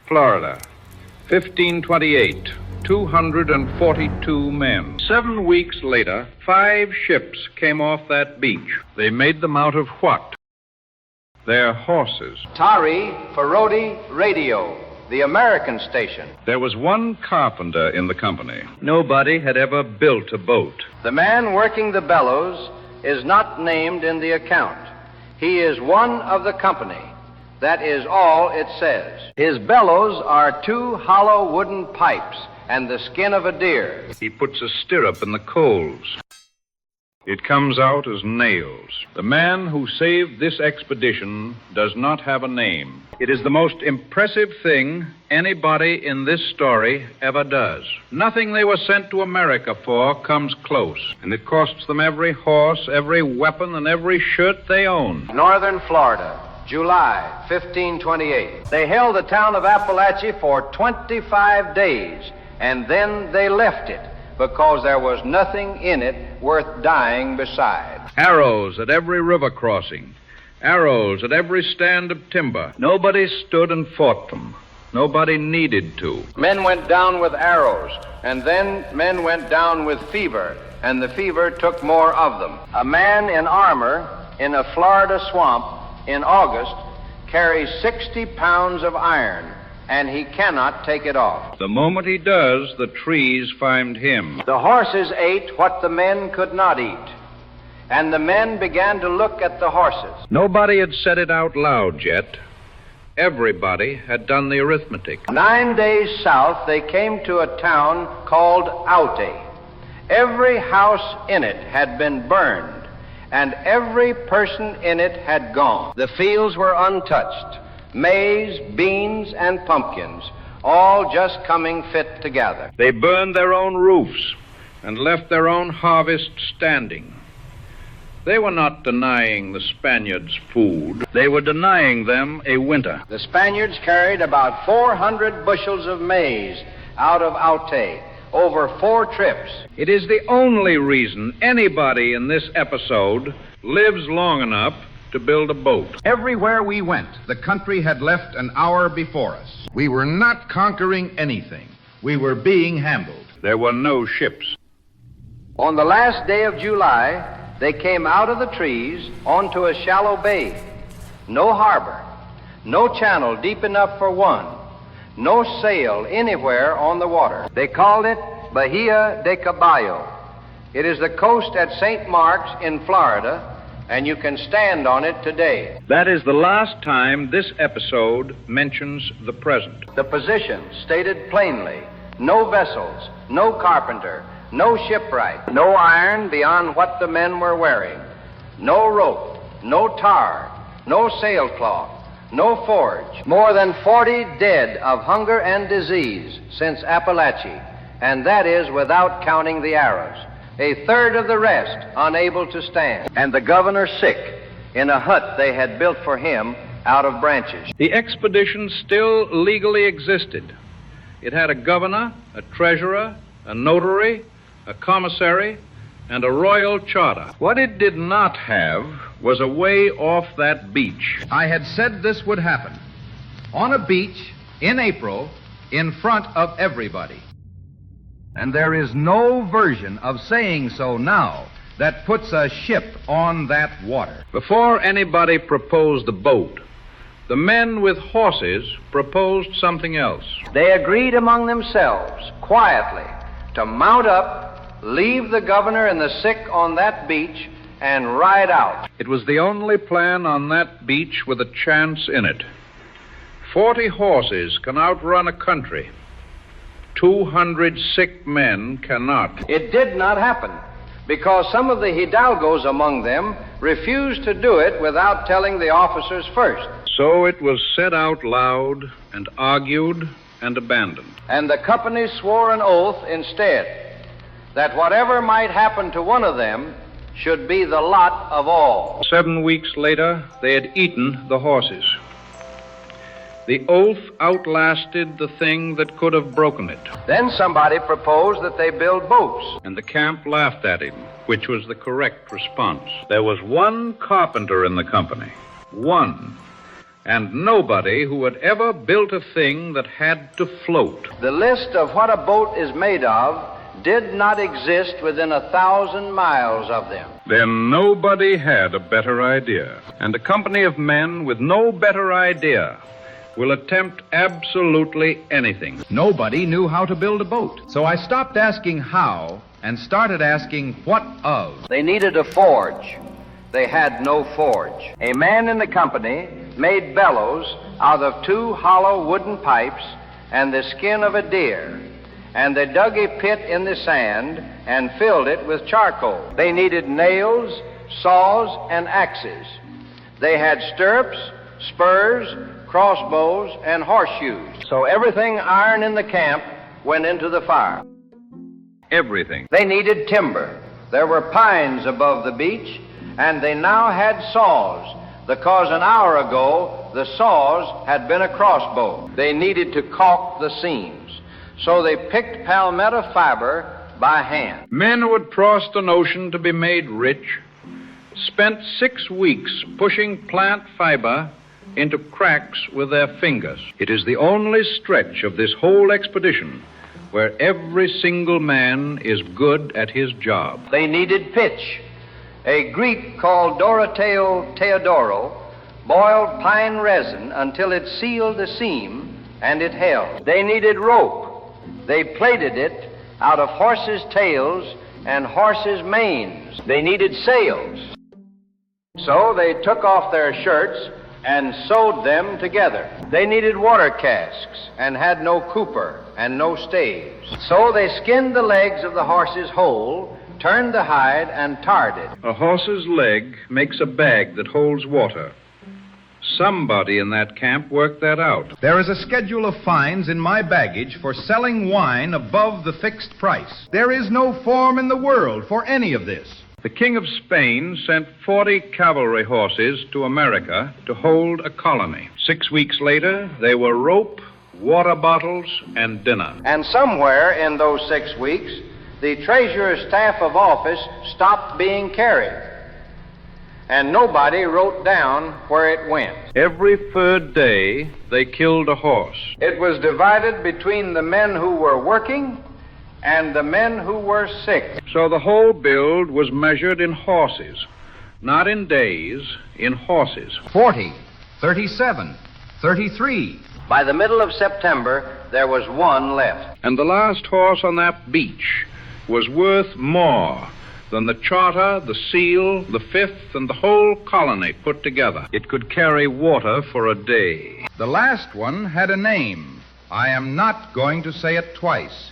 Florida, 1528, 242 men. 7 weeks later, 5 ships came off that beach. They made them out of what? Their horses. Tari Ferroti Radio, the American station. There was one carpenter in the company. Nobody had ever built a boat. The man working the bellows is not named in the account. He is one of the company. That is all it says. His bellows are 2 hollow wooden pipes and the skin of a deer. He puts a stirrup in the coals. It comes out as nails. The man who saved this expedition does not have a name. It is the most impressive thing anybody in this story ever does. Nothing they were sent to America for comes close, and it costs them every horse, every weapon, and every shirt they own. Northern Florida, July 1528. They held the town of Apalachee for 25 days, and then they left it, because there was nothing in it worth dying beside. Arrows at every river crossing. Arrows at every stand of timber. Nobody stood and fought them. Nobody needed to. Men went down with arrows, and then men went down with fever, and the fever took more of them. A man in armor in a Florida swamp in August carries 60 pounds of iron, and he cannot take it off. The moment he does, the trees find him. The horses ate what the men could not eat, and the men began to look at the horses. Nobody had said it out loud yet. Everybody had done the arithmetic. 9 days south, they came to a town called Aute. Every house in it had been burned, and every person in it had gone. The fields were untouched. Maize, beans, and pumpkins, all just coming fit together. They burned their own roofs and left their own harvest standing. They were not denying the Spaniards food. They were denying them a winter. The Spaniards carried about 400 bushels of maize out of Aute over 4 trips. It is the only reason anybody in this episode lives long enough to build a boat. Everywhere we went, the country had left an hour before us. We were not conquering anything. We were being handled. There were no ships. On the last day of July, they came out of the trees onto a shallow bay. No harbor, no channel deep enough for one, no sail anywhere on the water. They called it Bahia de Caballo. It is the coast at St. Mark's in Florida, and you can stand on it today. That is the last time this episode mentions the present. The position stated plainly: no vessels, no carpenter, no shipwright, no iron beyond what the men were wearing, no rope, no tar, no sailcloth, no forge. More than 40 dead of hunger and disease since Apalachee, and that is without counting the arrows. A third of the rest unable to stand, and the governor sick in a hut they had built for him out of branches. The expedition still legally existed. It had a governor, a treasurer, a notary, a commissary, and a royal charter. What it did not have was a way off that beach. I had said this would happen. On a beach, in April, in front of everybody. And there is no version of saying so now that puts a ship on that water. Before anybody proposed a boat, the men with horses proposed something else. They agreed among themselves, quietly, to mount up, leave the governor and the sick on that beach, and ride out. It was the only plan on that beach with a chance in it. 40 horses can outrun a country. 200 sick men cannot. It did not happen, because some of the hidalgos among them refused to do it without telling the officers first. So it was said out loud and argued and abandoned. And the company swore an oath instead, that whatever might happen to one of them should be the lot of all. 7 weeks later, they had eaten the horses. The oath outlasted the thing that could have broken it. Then somebody proposed that they build boats. And the camp laughed at him, which was the correct response. There was one carpenter in the company. One. and nobody who had ever built a thing that had to float. The list of what a boat is made of did not exist within 1,000 miles of them. Then nobody had a better idea. And a company of men with no better idea will attempt absolutely anything. Nobody knew how to build a boat. So I stopped asking how and started asking what of. They needed a forge. They had no forge. A man in the company made bellows out of 2 hollow wooden pipes and the skin of a deer, and they dug a pit in the sand and filled it with charcoal. They needed nails, saws, and axes. They had stirrups, spurs, crossbows, and horseshoes. So everything iron in the camp went into the fire. Everything. They needed timber. There were pines above the beach, and they now had saws, because an hour ago the saws had been a crossbow. They needed to caulk the seams, so they picked palmetto fiber by hand. Men who had crossed an ocean to be made rich spent 6 weeks pushing plant fiber into cracks with their fingers. It is the only stretch of this whole expedition where every single man is good at his job. They needed pitch. A Greek called Doroteo Theodoro boiled pine resin until it sealed the seam and it held. They needed rope. They plaited it out of horses' tails and horses' manes. They needed sails. So they took off their shirts and sewed them together. They needed water casks and had no cooper and no staves. So they skinned the legs of the horses whole, turned the hide, and tarred it. A horse's leg makes a bag that holds water. Somebody in that camp worked that out. There is a schedule of fines in my baggage for selling wine above the fixed price. There is no form in the world for any of this. The King of Spain sent 40 cavalry horses to America to hold a colony. 6 weeks later, they were rope, water bottles, and dinner. And somewhere in those 6 weeks, the treasurer's staff of office stopped being carried, and nobody wrote down where it went. Every 3rd day, they killed a horse. It was divided between the men who were working and the men who were sick. So the whole build was measured in horses, not in days, in horses. 40, 37, 33. By the middle of September, there was one left. And the last horse on that beach was worth more than the charter, the seal, the fifth, and the whole colony put together. It could carry water for a day. The last one had a name. I am not going to say it twice.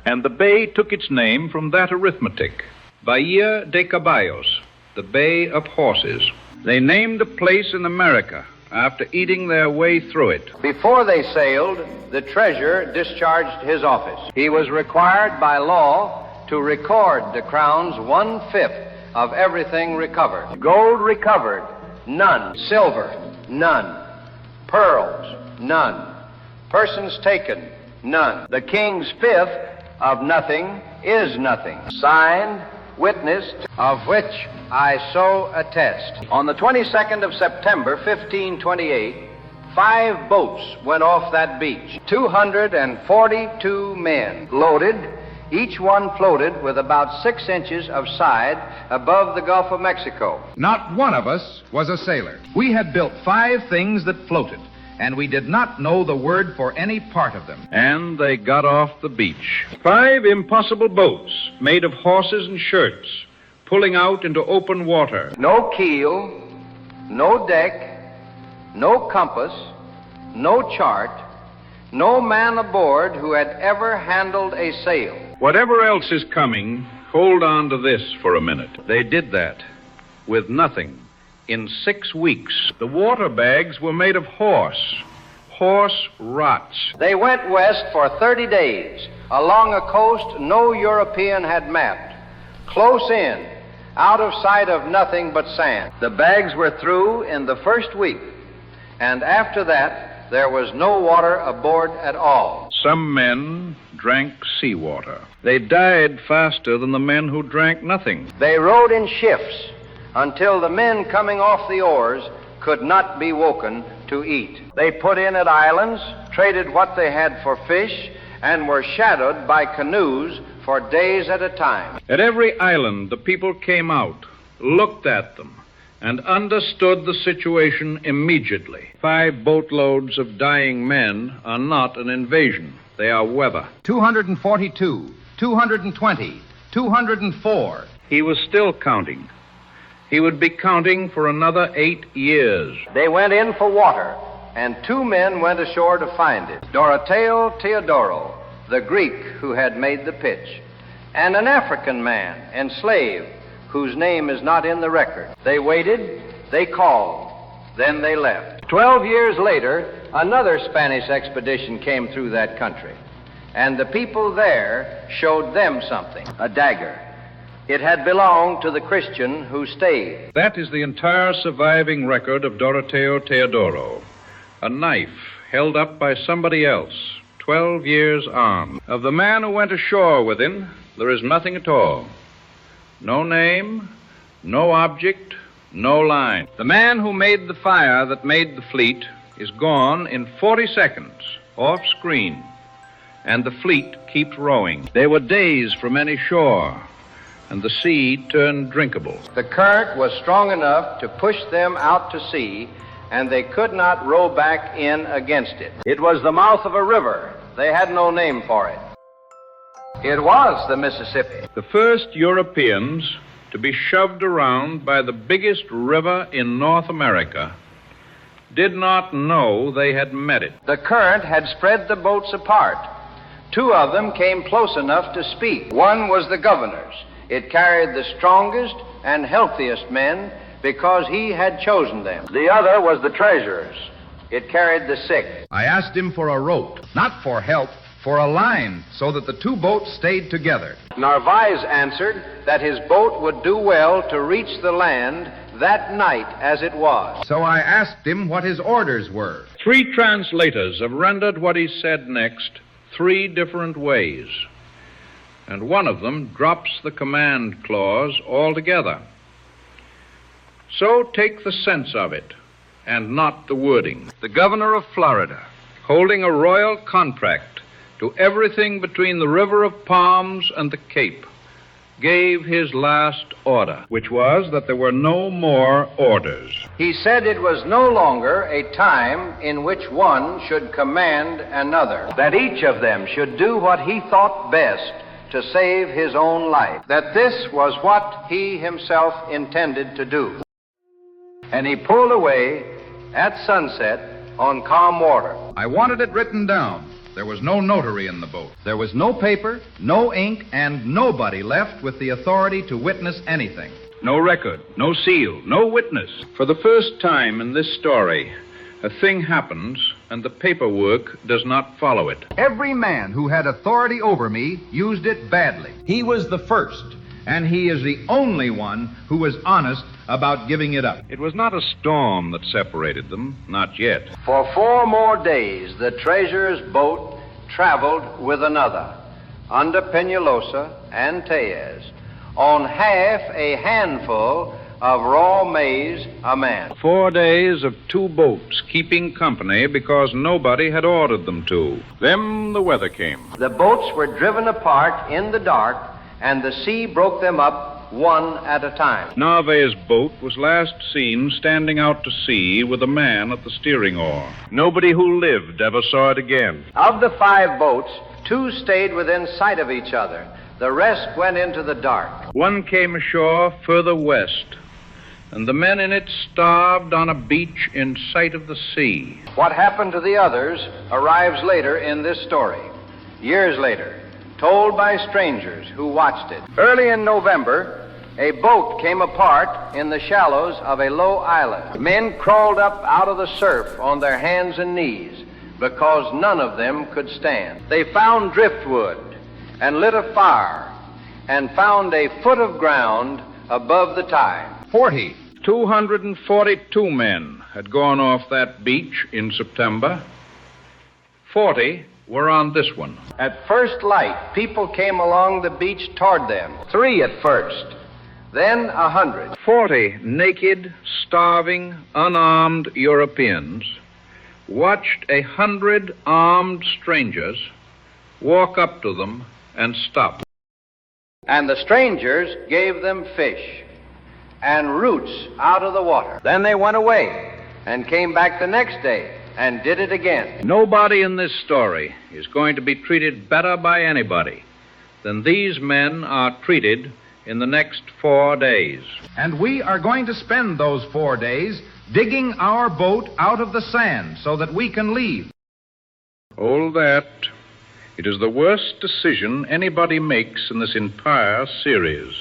And the bay took its name from that arithmetic, Bahia de Caballos, the Bay of Horses. They named a place in America after eating their way through it. Before they sailed, the treasurer discharged his office. He was required by law to record the Crown's 1/5 of everything recovered. Gold recovered, none. Silver, none. Pearls, none. Persons taken, none. The King's 5th of nothing is nothing. Signed, witnessed, of which I so attest. On the 22nd of September, 1528, 5 boats went off that beach. 242 men loaded, each one floated with about 6 inches of side above the Gulf of Mexico. Not one of us was a sailor. We had built 5 things that floated, and we did not know the word for any part of them. And they got off the beach. 5 impossible boats made of horses and shirts, pulling out into open water. No keel, no deck, no compass, no chart, no man aboard who had ever handled a sail. Whatever else is coming, hold on to this for a minute. They did that with nothing. In 6 weeks, the water bags were made of horse rots. They went west for 30 days, along a coast no European had mapped, close in, out of sight of nothing but sand. The bags were through in the first week, and after that, there was no water aboard at all. Some men drank seawater. They died faster than the men who drank nothing. They rowed in shifts until the men coming off the oars could not be woken to eat. They put in at islands, traded what they had for fish, and were shadowed by canoes for days at a time. At every island, the people came out, looked at them, and understood the situation immediately. 5 boatloads of dying men are not an invasion. They are weather. 242, 220, 204. He was still counting. He would be counting for another 8 years. They went in for water, and 2 men went ashore to find it. Doroteo Teodoro, the Greek who had made the pitch, and an African man, enslaved, whose name is not in the record. They waited, they called, then they left. 12 years later, another Spanish expedition came through that country, and the people there showed them something, a dagger. It had belonged to the Christian who stayed. That is the entire surviving record of Doroteo Teodoro. A knife held up by somebody else, 12 years on. Of the man who went ashore with him, there is nothing at all. No name, no object, no line. The man who made the fire that made the fleet is gone in 40 seconds, off screen, and the fleet keeps rowing. They were days from any shore, and the sea turned drinkable. The current was strong enough to push them out to sea, and they could not row back in against it. It was the mouth of a river. They had no name for it. It was the Mississippi. The first Europeans to be shoved around by the biggest river in North America did not know they had met it. The current had spread the boats apart. 2 of them came close enough to speak. One was the governor's. It carried the strongest and healthiest men because he had chosen them. The other was the treasurer's. It carried the sick. I asked him for a rope, not for help, for a line, so that the 2 boats stayed together. Narváez answered that his boat would do well to reach the land that night as it was. So I asked him what his orders were. 3 translators have rendered what he said next 3 different ways, and one of them drops the command clause altogether. So take the sense of it, and not the wording. The governor of Florida, holding a royal contract to everything between the River of Palms and the Cape, gave his last order, which was that there were no more orders. He said it was no longer a time in which one should command another, that each of them should do what he thought best to save his own life, that this was what he himself intended to do. And he pulled away at sunset on calm water. I wanted it written down. There was no notary in the boat. There was no paper, no ink, and nobody left with the authority to witness anything. No record, no seal, no witness. For the first time in this story, a thing happens and the paperwork does not follow it. Every man who had authority over me used it badly. He was the first, and he is the only one who was honest about giving it up. It was not a storm that separated them, not yet. For 4 more days, the treasurer's boat traveled with another, under Peñalosa and Tellez, on half a handful of raw maize a man. 4 days of 2 boats keeping company because nobody had ordered them to. Then the weather came. The boats were driven apart in the dark, and the sea broke them up one at a time. Narváez's boat was last seen standing out to sea with a man at the steering oar. Nobody who lived ever saw it again. Of the 5 boats, 2 stayed within sight of each other. The rest went into the dark. One came ashore further west, and the men in it starved on a beach in sight of the sea. What happened to the others arrives later in this story, years later, told by strangers who watched it. Early in November, a boat came apart in the shallows of a low island. Men crawled up out of the surf on their hands and knees because none of them could stand. They found driftwood and lit a fire and found a foot of ground above the tide. 242 men had gone off that beach in September. 40 were on this one. At first light, people came along the beach toward them. 3 at first. then 100. 40 naked, starving, unarmed Europeans watched 100 armed strangers walk up to them and stop. And the strangers gave them fish and roots out of the water. Then they went away and came back the next day and did it again. Nobody in this story is going to be treated better by anybody than these men are treated in the next 4 days. And we are going to spend those 4 days digging our boat out of the sand so that we can leave. All that, it is the worst decision anybody makes in this entire series.